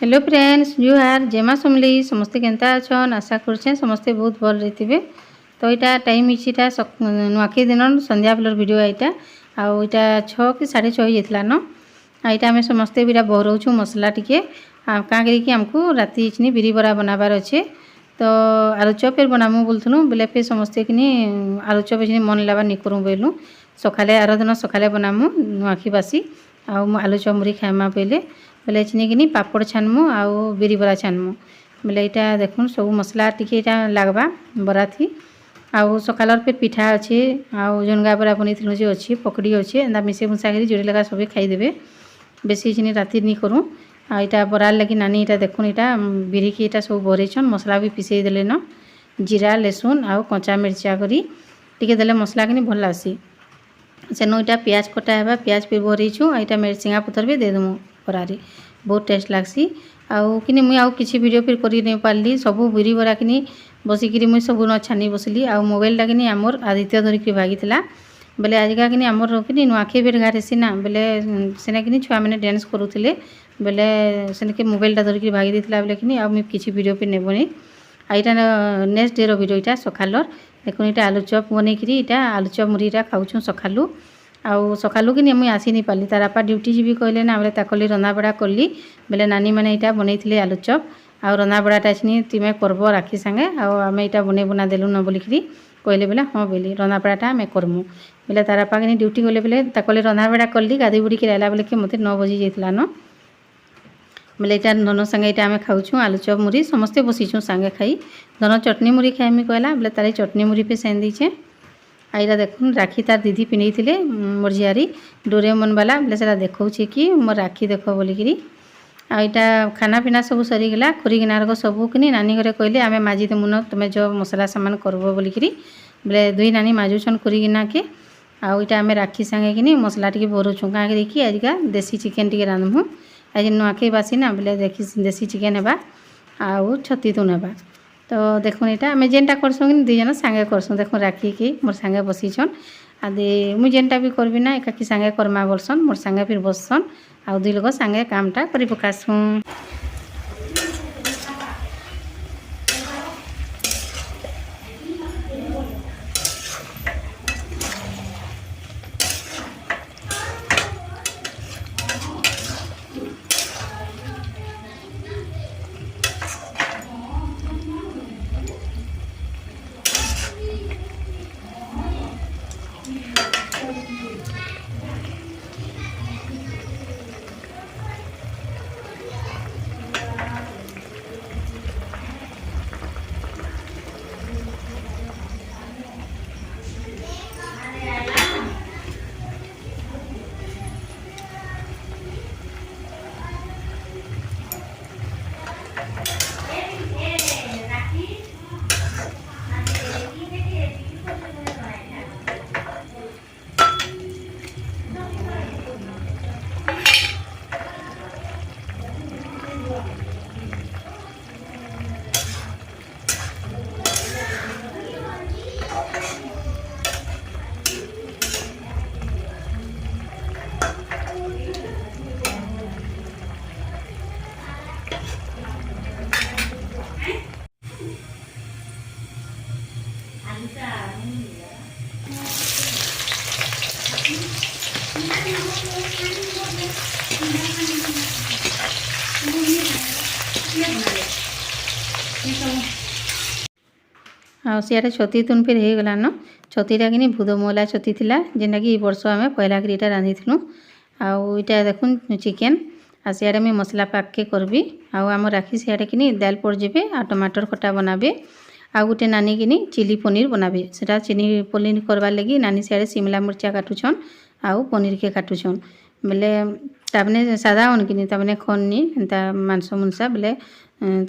Hello friends जुहार जेमा समली समस्ते Kenta अछन आशा करछे समस्ते बहुत भल रहिथिबे। तो इटा टाइम इचिटा नुआखी दिन संध्या बेलर वीडियो आइटा आउ इटा 6 कि 6:30 हो जेतला न आइटा हमें समस्ते बिरा बहरौछु मसला टिके आ का करी कि हमको राती इचनी बिरी बरा बनाबार अच्छे। तो आलू चॉप फिर बनामु बोलथनु बेले फिर समस्ते किनी आलू चॉप इचनी मन लाबा नि करू बेलु सकाले आरो दिन सकाले बनामु नुआखी बासी आउ आलू चॉप मुरी खाइमा पहिले बेले इचनी किनी पापड़ छानमु आउ बिरी बरा छानमु बेले इटा देखुन सब मसला टिके इटा लागबा बरा थी आउ सकालर फिर पिठा अच्छे आउ जनगा बरा बनिथिलु जे अच्छी पकड़ी अच्छे एंदा मिसे मुसा करी जोड़ी लगा सबे खाई देबे बेसी इचनी राती नि करू आ इटा बरार लगी नानी इटा देखुन इटा बिरी की इटा सब बरेछन मसला भी पिसई देले न जीरा लहसुन आउ कंचा मिर्चा करी टिके देले मसला किनी भल लासी सेनो इटा प्याज कटा हेबा प्याज फिर भरीछु इटा मिर्चिंगा पत्थर भी दे दमु बरारी बहुत टेस्ट लागसी आउ किनी मुई आउ किछि वीडियो फिर करि नै पारली सब बिरी बरा किनी बसिकिरी मुई सब न छानी बसली आउ मोबाइल ला किनी हमर आदित्य धरिकी भागितला बेले आजिका किनी हमर किनी नुआखी बेर घारेसी ना बेले सेना किनी छुआ माने डांस करूथिले बेले सेने के मोबाइल टा धरिकी भागी देथिला बेले किनी आउ मुई किछि वीडियो फिर नेबोनी आइटा नेक्स्ट डे रो वीडियो इटा सखालर देखुन इटा आलू चॉप बनै किरी इटा आलू चॉप मुरीटा खाउछु सखालु आउ सकालू कि मुई आसी नहीं पाली तार आपा ड्यूटी जी कहले ना बेले ताकली रंधा बड़ा कली बेले नानी मैंने यहाँ बनई आलू चॉप आउ रंधा बड़ाटा अच्छी तुम करब राखी सांगे आम यहाँ बन बुना देलु न बोलिकी कहले बेले हाँ बोली रंधा बड़ाटा आम करमु बेले तार आपा कि ड्यूटी गले बेले ताकली रंधा बड़ा कली गाधी बुड़ी आला बेले कि मत 9 बजी जाइला न बेले यहाँ धन सांगे यहाँ आम खाऊँ आलू चॉप मुरी समस्ते बसीछूँ सांगे खाई धन चटनी मुरी खाइमी कहला बेले तार चटनी मुरी पे सेन दीचे आईरा देखुन राखी तार दीदी पिंधे थे मोर झियारी डोरेमन वाला बोले से देखा कि मोर राखी देख बोलिकी आईटा खाना पीना सब सरीगला खुरी गिनार सबू कि नानी घरे कहले आम माजी देमु न तुम्हें जो मसला सामान करब बोलिकी बोले दुई नानी माजुछन खुरी गिना के आईटा आम राखी सांगे कि मसला टी भरुछुँ क्या कि आजिका देसी चिकेन टी रांधमु आज नुआखी बासी ना बोले देखी देसी चिकेन हेबा आउ छती तुन हेबा तो देखुन यहाँ आम जेनटा करसुँ कि दुईजन सांगे करसुँ देखुन राखी की मोर सांगे बसीछन आदि मुझे जेनटा भी करबी ना एकाकी सांगे करमा बोलसन मोर सांगे फिर बससन आउ दुई लोग सांगे कामटा करि पकासुँ। आ सियाडे छती तुन फिर हो गला न छतीटा कि भूद मोला छती थिला जेनटा कि वर्ष आम पहला कर इटा रांधिलु आउ इटा देखुन चिकेन आ सियाडे मुई मसला पाक के करबी आउ आम राखी सियाडे कि दाल पड़ जाबे आ टमाटर खटा बनाबे आ गोटे नानी कि चिली पनीर बनाबे सेटा चिली पनीर करवार लगी नानी सियाडे शिमला मिर्चा काटुछन आउ पनीर के काटुछन बेले तापने सादा अन कि तापने खननी एंता मांस मुंसा बेले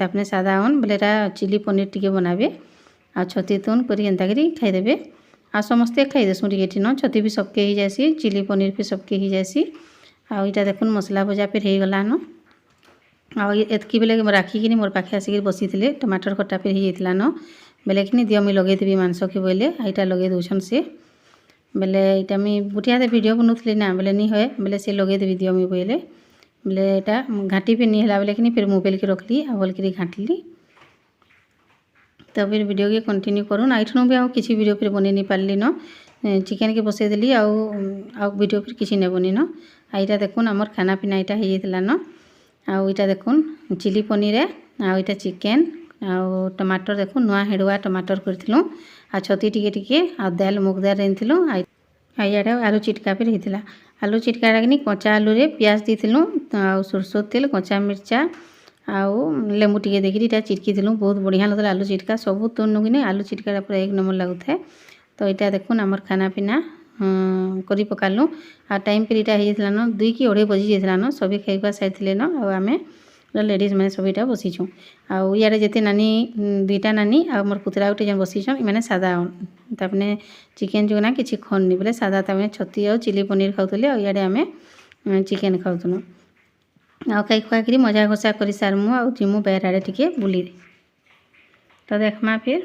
तापने सादा अन बेले चिली पनीर टिके बनाबे आ छती तुन करी एंता करी खाईदेबे आ समस्ते खाईदेसुँ टिके न छती भी सबके ही जासी चिली पनीर भी सबके ही जासी आ इटा देखुन मसला भजा फिर हो गला न आ एतकी बेले राखी कि मोर पाखे आसिक बसी थे टमाटर खटा फिर हो जाता न बेले कि दियो मुई लगे देवी मांस के बोले आईटा लगे दौन से बेले इटा मुई बुटिया भिडियो बनूली ना बेले नी हुए बेले सी लगे देवी दियो मुई बोले बोले एटा घाटी पे नहीं हला बोले कि फिर मोबाइल के रखली आ भलकरी घाटली। तो फिर वीडियो के कंटिन्यू करूँ आइठन भी किसी वीडियो फिर बन नहीं पार्ली न चिकेन के बसईदेली आउ वीडियो फिर किसी नहीं बनी न। आईटा देखुन आमर खाना पीना यहाँ हो जाता न। आईटा देखुन चिली पनीर आईटा चिकेन आउ टमाटर देखुन नुआ हेड़ुआ टमाटर करूँ आ छती टिके आ दाल मुग दाल रांधिलु। आइटा आलू चिटका फिर होता आलू चिटका कि कच्चा आलू रे प्याज देलु आ सोरस तेल कच्चा मिर्चा आउ लेंबू टिके देखिए इटा चिटकी बहुत बढ़िया लगता आलू चिटका सब तुनु कि आलू चिटका पूरा एक नंबर लगुए। तो यहाँ देखुन आमर खाना पीना करी पकालु आ टाइम फिर यहाँ होता न 2 कि 2:30 बजी जाता न सभी खाई खुआ सारी न आम लेडीज मैंने सब यहाँ बसीचु आड़े जिते नानी 2टा नानी आ मोर पुतरा गोटे जन बसीचन मैंने सादा तापने चिकेन जो ना कि खननी बोले सादा तमें छती आ चिली पनीर खाऊली आड़े आम चिकेन खाऊलु आ खाई खुआ कर मजा घोषा कर सारमु आ जिमु बैर आड़े टिके बुली। तो देखमा फिर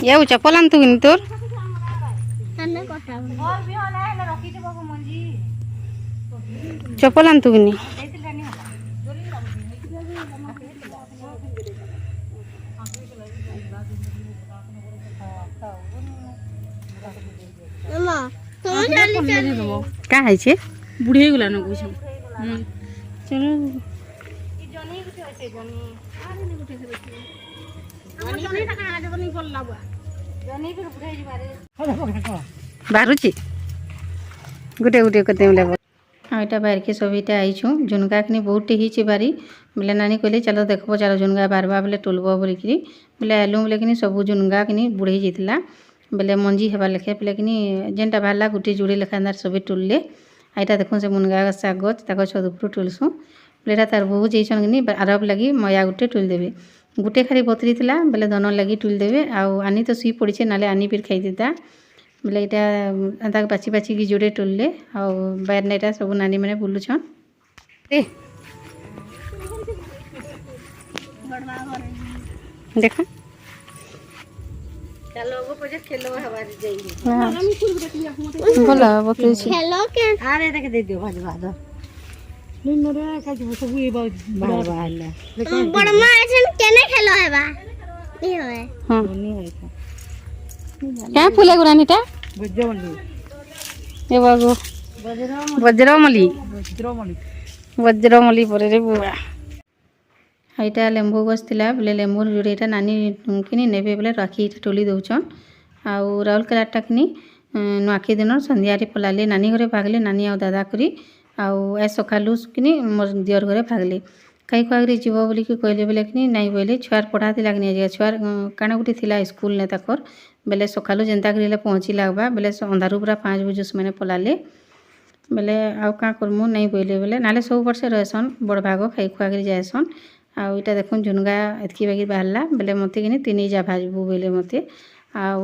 ये चप्पल आन तू तोर चप्पल आन तू क्या है बुढ़े गला न कुछ चलो बाहरुची गुटे गुटे करते यहाँ बाहर के सब इटा आईछु झुनका कि बहुत ही बारी बोले नानी कहले चलो देखो चलो झुनगा बारवा बोले टुलब बोलिकी बोले आलू बोले कि सब झुनगा कि बुढ़े जाता बोले मंजी हवा लेखे बोले कि जेनटा बाहर गोटे जोड़े लेखा सब टुलले यहाँ देखो से मुनगा शाग गच छद उपर टुलसुँ बोले तार बहु जाइछन कि आरब लगी मया गोटे टुलदेवे गोटे खाली बतरी बोले धन लगी टुलदेवे आनी तो शुई पड़े ना आनी फिर खाई देता बोले यहाँ बाची बाची की जोड़े टुलले बाहर ना सब नानी मैंने बुलुछन देख बोला बतरी अरे देख दे दियो भाज भाद क्या फूल गुरानीटा वज्रमली वज्रमली पर रे बुआ यहाँ लेंबू गछ था बोले लेंबू जोड़े नानी कि ने बोले राखी टोली दौन आउ राउरकेलाटा कि नुआखी दिन संध्यारे पलाले नानी घरे भागले नानी आ दादा करी आउ सकालू कि मोर दियर घरे भागले कई खुआरी जीव बोल कहले बोले कि नाई बोले छुआर पढ़ा थी कि छुआर काଣା गोटे थी स्कूल ने तकर बोले सकालू जेनता कर पहुँची लगवा बोले अंधारू पूरा 5 बजे से पलाले बोले आउ क्या करमु नहीं बोले बोले ना सब वर्ष रहसन बड़ भाग खाई खुआ कर जाएसन आईटा देखुन झुनगा एतकी बागी बाहरला बोले मत कि 3 जा भाजबू बोले मत आउ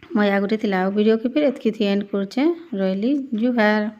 मया गोटे थी वीडियो के फिर एतकी एंड कर रही जुहार।